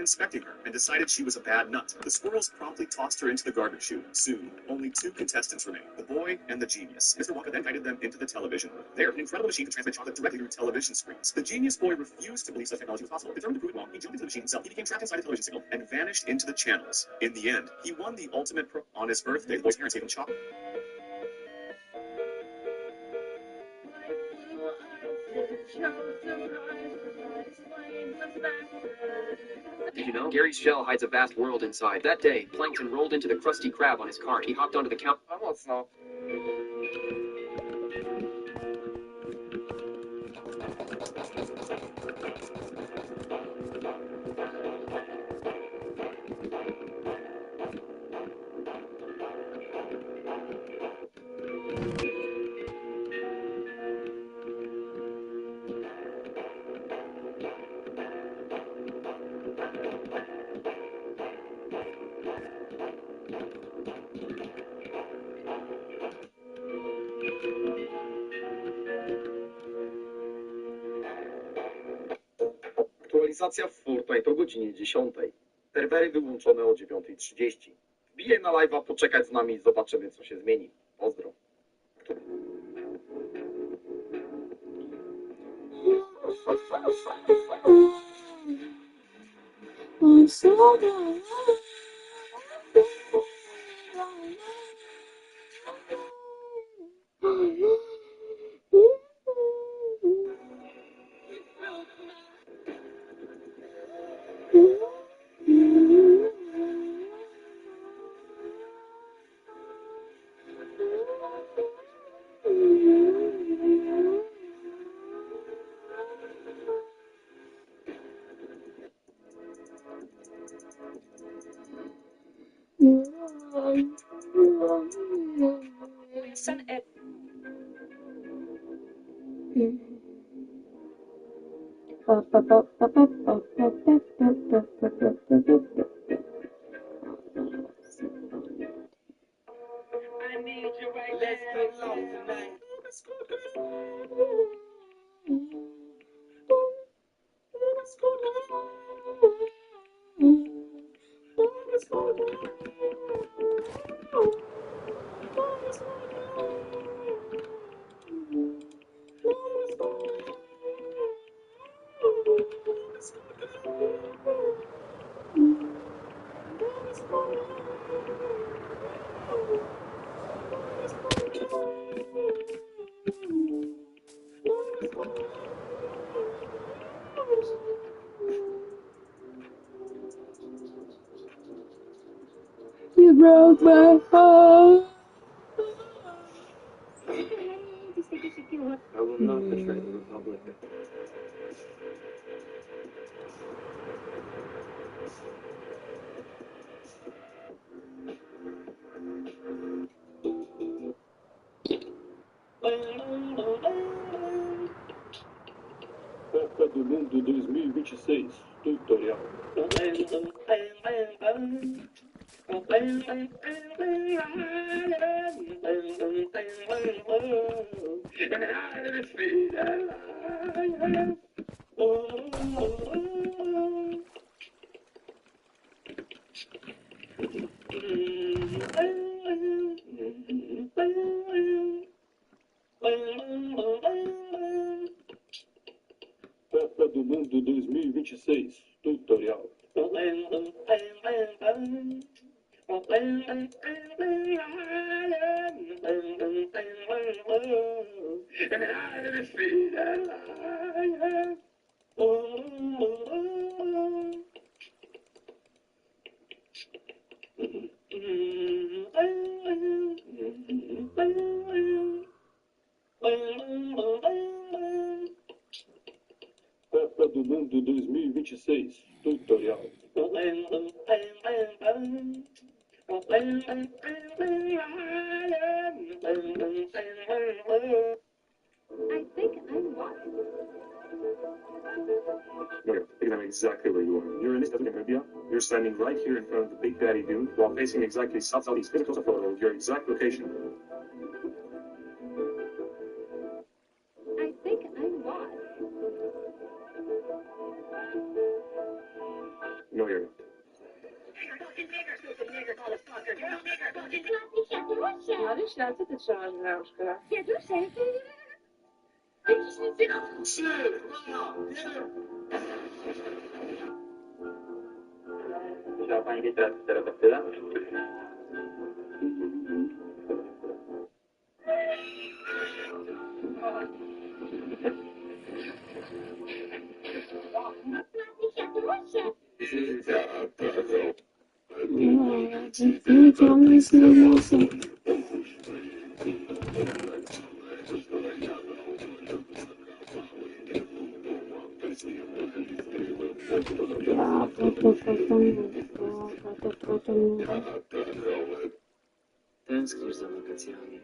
inspecting her and decided she was a bad nut. The squirrels promptly tossed her into the garbage chute. Soon, only two contestants remained, the boy and the genius. Mr. Wonka then guided them into the television room. There, an incredible machine could transmit chocolate directly through television screens. The genius boy refused to believe such technology was possible. Determined to prove it wrong, he jumped into the machine himself. He became trapped inside the television signal and vanished into the channels. In the end, he won the ultimate on his birthday. The boy's parents gave him chocolate. Did you know? Gary's shell hides a vast world inside. That day, Plankton rolled into the Krusty Krab on his cart. He hopped onto the counter. Aktualizacja w Fortnite o godzinie 10. Serwery wyłączone o 9:30. Wbijaj na live'a, poczekać z nami i zobaczymy, co się zmieni. Pozdro. You broke my heart. I will not betray the Republic. Copa do Mundo 2026, tutorial. Copa do Mundo 2026, tutorial. Copa do Mundo 2026, tutorial. I think I'm wise. No, I think I know exactly where you are. You're in East Namibia. You're standing right here in front of the Big Daddy Dune while facing exactly south-southeast. Here's a close-up photo of your exact location. I think I'm wise. No, you're experiment. Marysia, co ty trzymasz w rączkach? Musiała pani mieć teraz pterodaktyle? Ciągle z nosem. Tęsknisz za wakacjami.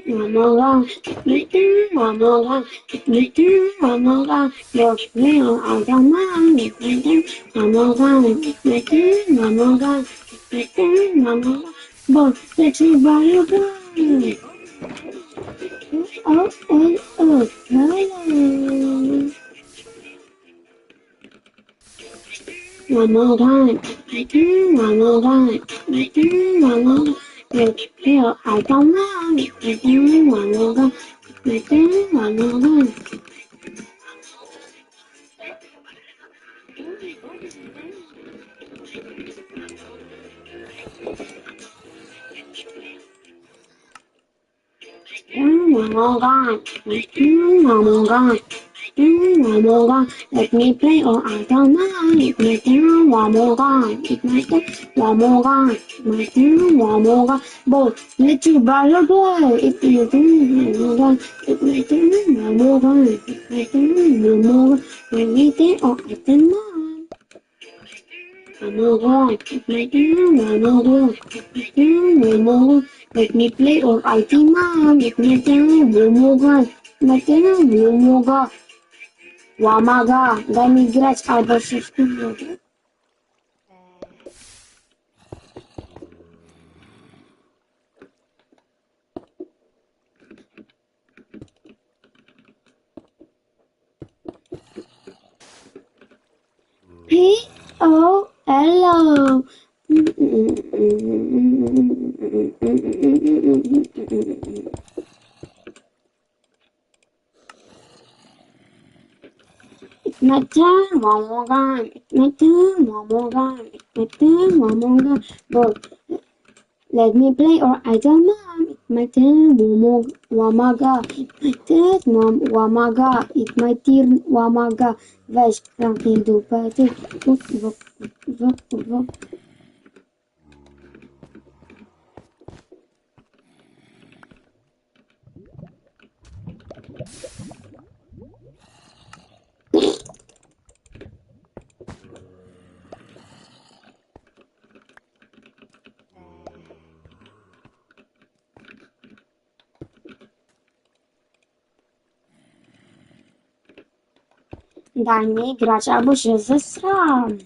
Mama, me too, mama, me too, mama, but me, I don't mind, me too, mama, me too, mama, me too, mama, but it's a Bible. Oh, hello. One more time, me too, one more time, me too, one more time. Here, I don't mind, me too, one more time, me too, one more time. One more time, me too, one more time. One more time, let me play or I don't mind. It may do one more time, it may do one more time, it may do one more time. But let you better play. It may do one more time, it may do one more time, it may do one more time. Let me play or I don't mind. One more time, it may do one more time, it may do one more time. Let me play or I don't mind. It may do one more time, it may do one more time. Łamaga, daj mi grać albo się wkurwię. P-O-L-O. It's my turn one more time. It's my turn one more time. It's my turn one more time. But let me play or I don't mind. It's my turn one more łamaga. It's my turn łamaga. It's my turn łamaga. Weź zamknij dupę ty. Daj mi grać, albo się zesram.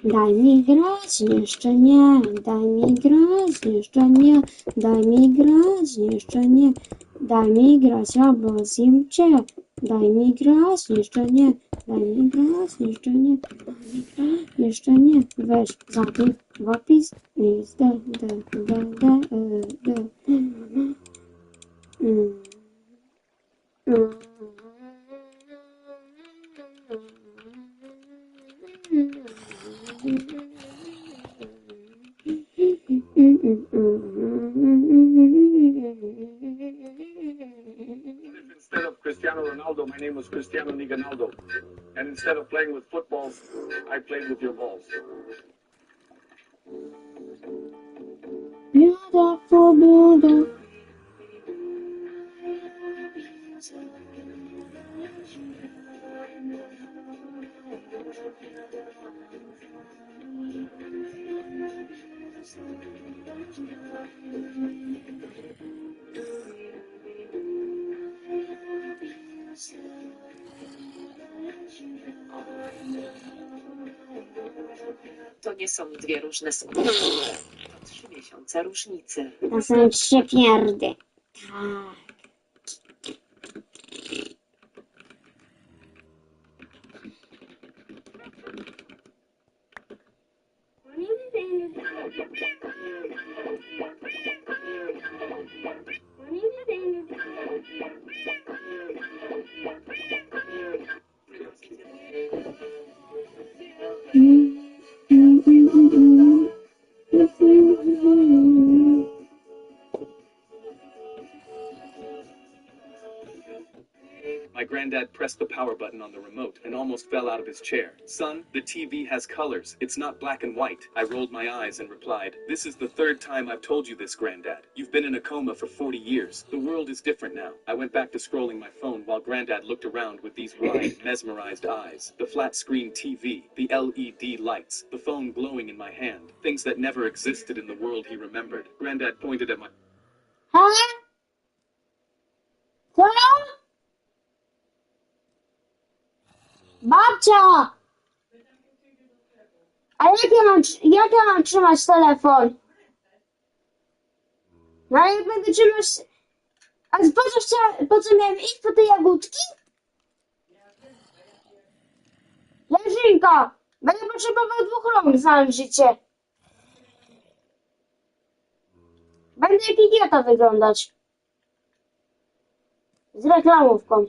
Daj mi grać, jeszcze nie. Daj mi grać, jeszcze nie. Daj mi grać, jeszcze nie. Daj mi grać, albo zjem cię. Daj mi grać, jeszcze nie. Daj mi grać, jeszcze nie. Daj mi grać, jeszcze nie. Weź zapisz w opis. List, Instead of Cristiano Ronaldo, my name was Cristiano Niganaldo. And instead of playing with footballs, I played with your balls. Yeah, ta swoboda. To nie są dwie różne sprawy. To 3 miesiące różnicy. To są 3 pierdy. Tak. My granddad pressed the power button on the remote and almost fell out of his chair. Son, the TV has colors. It's not black and white. I rolled my eyes and replied, "This is the third time I've told you this, Granddad. You've been in a coma for 40 years. The world is different now." I went back to scrolling my phone while Granddad looked around with these wide, mesmerized eyes. The flat screen TV, the LED lights, the phone glowing in my hand. Things that never existed in the world he remembered. Granddad pointed at my... Ha? Co? Babcia! A jak ja mam trzymać telefon? No jak będę trzymać... A po co miałem iść po te jagódki? Leżynka! Będę potrzebował 2 rąk całe życie. Będę jak idiota wyglądać. Z reklamówką.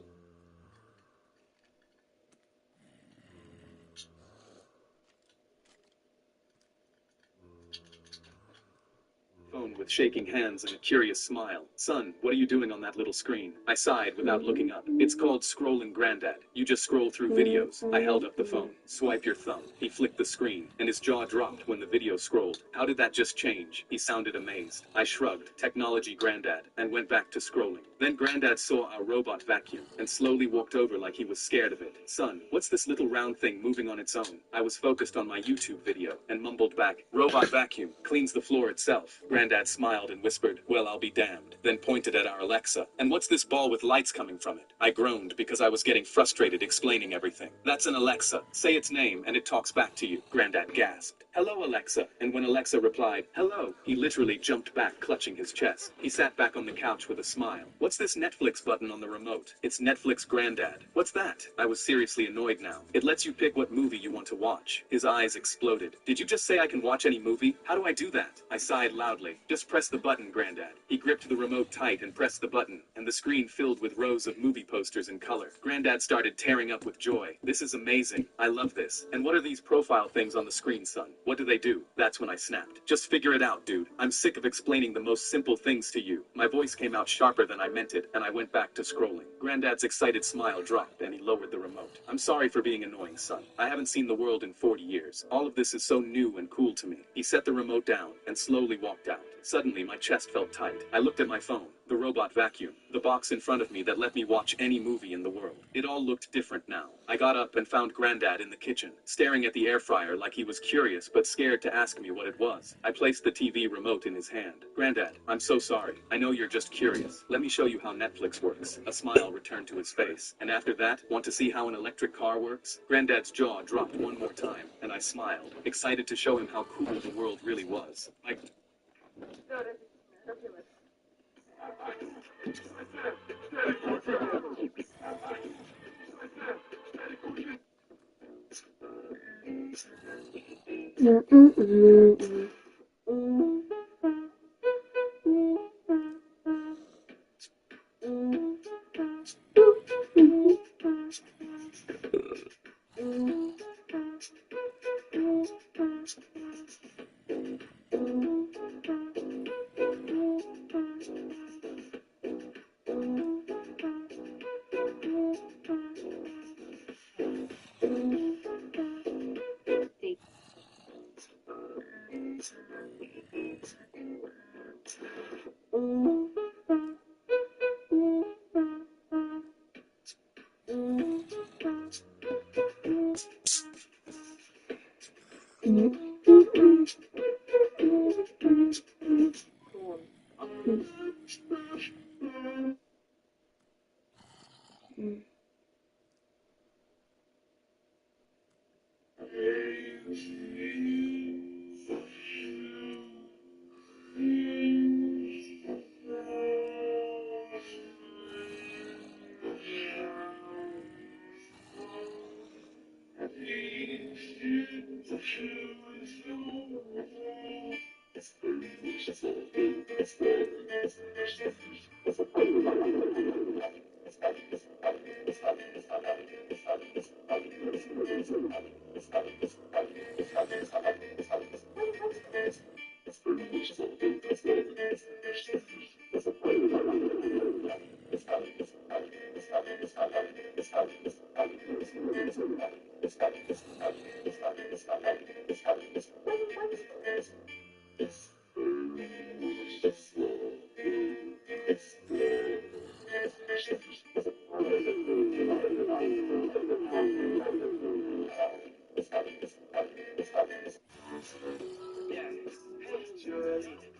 With shaking hands and a curious smile. "Son, what are you doing on that little screen?" I sighed without looking up. "It's called scrolling, Granddad. You just scroll through videos." I held up the phone. "Swipe your thumb." He flicked the screen, and his jaw dropped when the video scrolled. "How did that just change?" He sounded amazed. I shrugged. "Technology, Granddad," and went back to scrolling. Then Granddad saw our robot vacuum and slowly walked over like he was scared of it. "Son, what's this little round thing moving on its own?" I was focused on my YouTube video and mumbled back, "Robot vacuum cleans the floor itself." Granddad smiled and whispered, "Well, I'll be damned," then pointed at our Alexa. "And what's this ball with lights coming from it?" I groaned because I was getting frustrated explaining everything. "That's an Alexa. Say its name and it talks back to you," Granddad gasped. "Hello, Alexa." And when Alexa replied, "Hello," he literally jumped back, clutching his chest. He sat back on the couch with a smile. "What's this Netflix button on the remote?" "It's Netflix, Granddad." "What's that?" I was seriously annoyed now. "It lets you pick what movie you want to watch." His eyes exploded. "Did you just say I can watch any movie? How do I do that?" I sighed loudly. "Just press the button, Granddad." He gripped the remote tight and pressed the button, and the screen filled with rows of movie posters in color. Granddad started tearing up with joy. "This is amazing. I love this. And what are these profile things on the screen, son? What do they do?" That's when I snapped. "Just figure it out, dude. I'm sick of explaining the most simple things to you." My voice came out sharper than I meant it, and I went back to scrolling. Granddad's excited smile dropped, and he lowered the remote. "I'm sorry for being annoying, son. I haven't seen the world in 40 years. All of this is so new and cool to me." He set the remote down and slowly walked out. Suddenly, my chest felt tight. I looked at my phone, the robot vacuum, the box in front of me that let me watch any movie in the world. It all looked different now. I got up and found Granddad in the kitchen, staring at the air fryer like he was curious but scared to ask me what it was. I placed the TV remote in his hand. "Granddad, I'm so sorry. I know you're just curious. Let me show you how Netflix works." A smile returned to his face. "And after that, want to see how an electric car works?" Granddad's jaw dropped one more time, and I smiled, excited to show him how cool the world really was.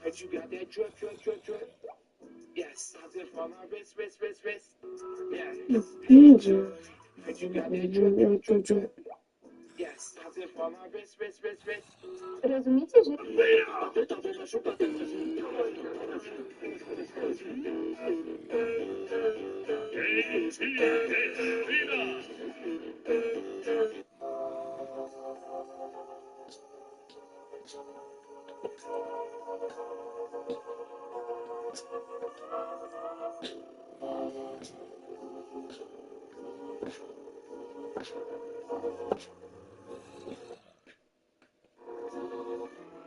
But you got that drip, drip, drip, drip. Yes, I did for my wrist, wrist, wrist, wrist. Yeah. But you got that drip, drip, drip, drip. Yes, I did for my wrist, wrist, wrist, wrist. Rozumiecie, że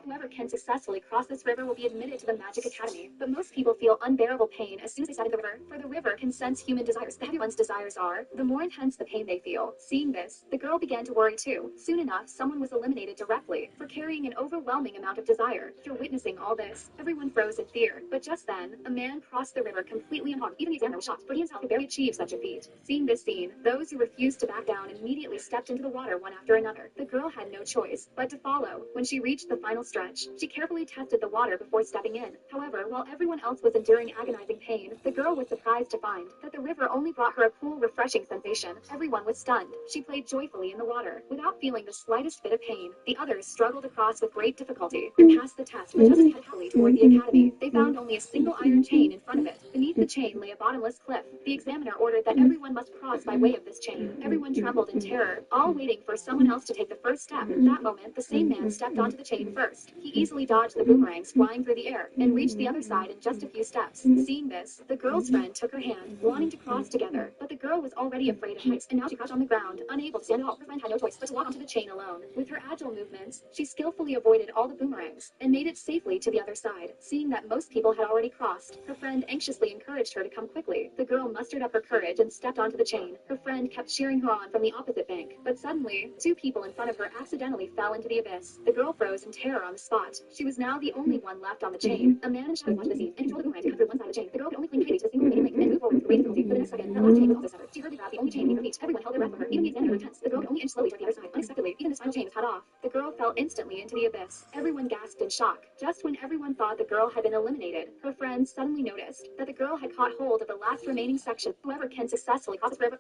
whoever can successfully cross this river will be admitted to the Magic Academy. But most people feel unbearable pain as soon as they step into the river, for the river can sense human desires. The heavier one's desires are, the more intense the pain they feel. Seeing this, the girl began to worry too. Soon enough, someone was eliminated directly for carrying an overwhelming amount of desire. After witnessing all this, everyone froze in fear. But just then, a man crossed the river completely unharmed. Even the examiner was shocked, for he himself could barely achieve such a feat. Seeing this scene, those who refused to back down immediately stepped into the water one after another. The girl had no choice but to follow. When she reached the final stretch, she carefully tested the water before stepping in. However, while everyone else was enduring agonizing pain, the girl was surprised to find that the river only brought her a cool, refreshing sensation. Everyone was stunned. She played joyfully in the water, without feeling the slightest bit of pain. The others struggled across with great difficulty and passed the test, but just as headed happily toward the academy, they found only a single iron chain in front of it. Beneath the chain lay a bottomless cliff. The examiner ordered that everyone must cross by way of this chain. Everyone trembled in terror, all waiting for someone else to take the first step. At that moment, the same man stepped onto the chain first. He easily dodged the boomerangs flying through the air and reached the other side in just a few steps. Seeing this, the girl's friend took her hand, wanting to cross together, but the girl was already afraid of heights, and now she crouched on the ground, unable to stand at all. Her friend had no choice but to walk onto the chain alone. With her agile movements, she skillfully avoided all the boomerangs and made it safely to the other side. Seeing that most people had already crossed, her friend anxiously encouraged her to come quickly. The girl mustered up her courage and stepped onto the chain. Her friend kept cheering her on from the opposite bank, but suddenly, two people in front of her accidentally fell into the abyss. The girl froze in terror on the spot. She was now the only one left on the chain. A man in shadows watched the scene and controlled the boomerang to cut through one side of the chain. The girl could only cling tightly to the single remaining link and move forward with great difficulty. For the next second, that last chain was also severed. She hurriedly grabbed the only chain beneath her feet. Everyone held their breath for her. Even the examiner grew tense. The girl could only inch slowly toward the other side. Unexpectedly, even this final chain was cut off. The girl fell instantly into the abyss. Everyone gasped in shock. Just when everyone thought the girl had been eliminated, her friends suddenly noticed that the girl had caught hold of the last remaining section. Whoever can successfully cross this river.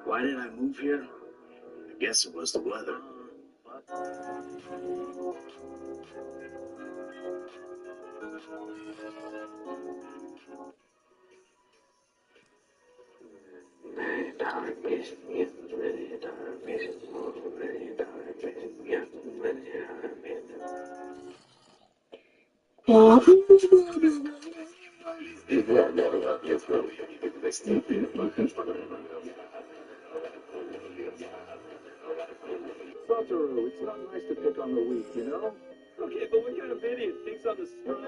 Why did I move here? I guess it was the weather. Satoru, it's not nice to pick on the weak, you know? Okay, but what kind of idiot thinks I'm the strong?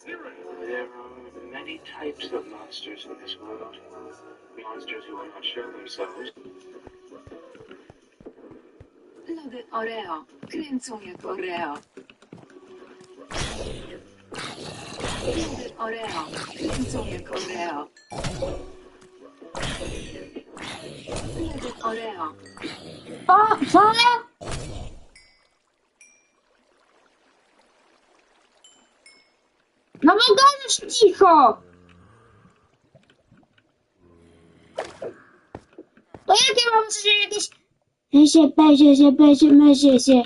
There are many types of monsters in this world. Monsters who will not show themselves. Lody Oreo. Kręcą jak Oreo. Lody Oreo. Kręcą jak Oreo. Lody Oreo. O, co? No bo gadasz cicho! To jakie mam że jakieś... się.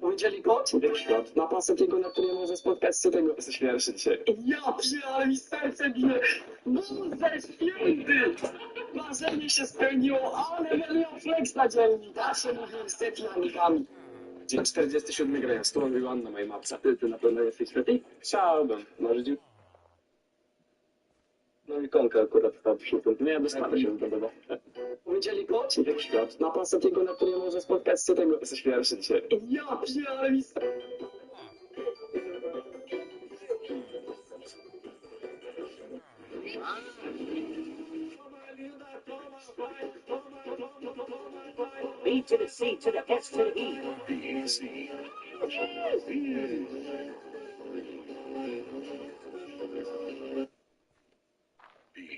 Powiedzieli kot? Świat. Ma pan takiego, na którym może spotkać co tego. Jesteś pierwszy dzisiaj. Ja ale mi serce bije. Boże święty! Marzenie się spełniło, ale będę miał flex na dzielnik. A się mówiłem z setlanikami. Dzień 47 grając. Tu mówił Anna, mojej mapce. Ty na pewno jesteś świetny? Chciałbym. Masz dzień? No i konka akurat tam przy tym. Nie, dostanę się do tego. Powiedzieli kot? Świat. Ma pan takiego, na którym może spotkać co tego. Jesteś pierwszy dzisiaj. Ja ale mi B to the C to the S to the E. B-C.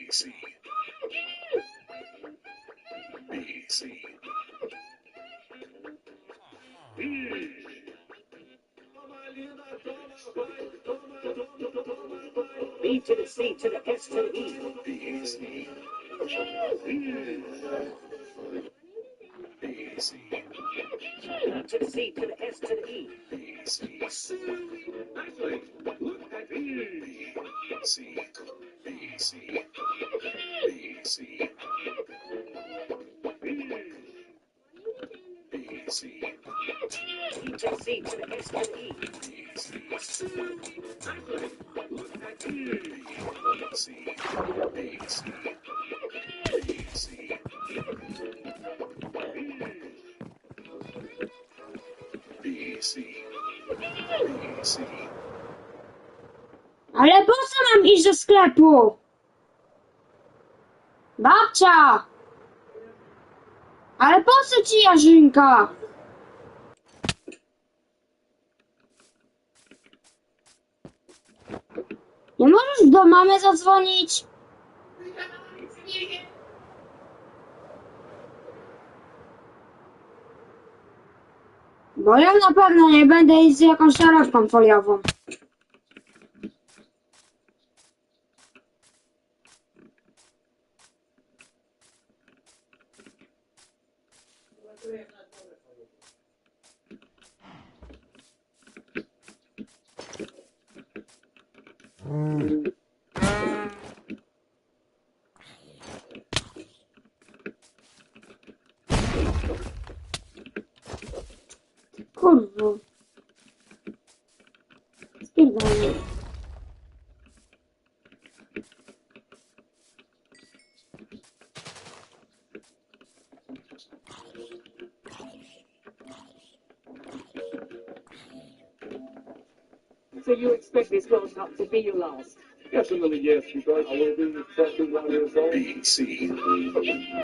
B-C. B-C. B to the C to the S to the E. B-C. B-C. To the C to the S to the E. B-C. B-C. B-C. B-C. B-C. B to the C to the S to the E. B-C. B-C. B-C. B, C. B, C. Ale po co mam iść do sklepu? Babcia! Ale po co ci Jarzynka? Nie możesz do mamy zadzwonić? Bo ja na pewno nie będę iść z jakąś torebką foliową. Kurwa. Spierdolę. So you expect this World Cup to be your last? Definitely yes, because I will be 31 years old. B, C.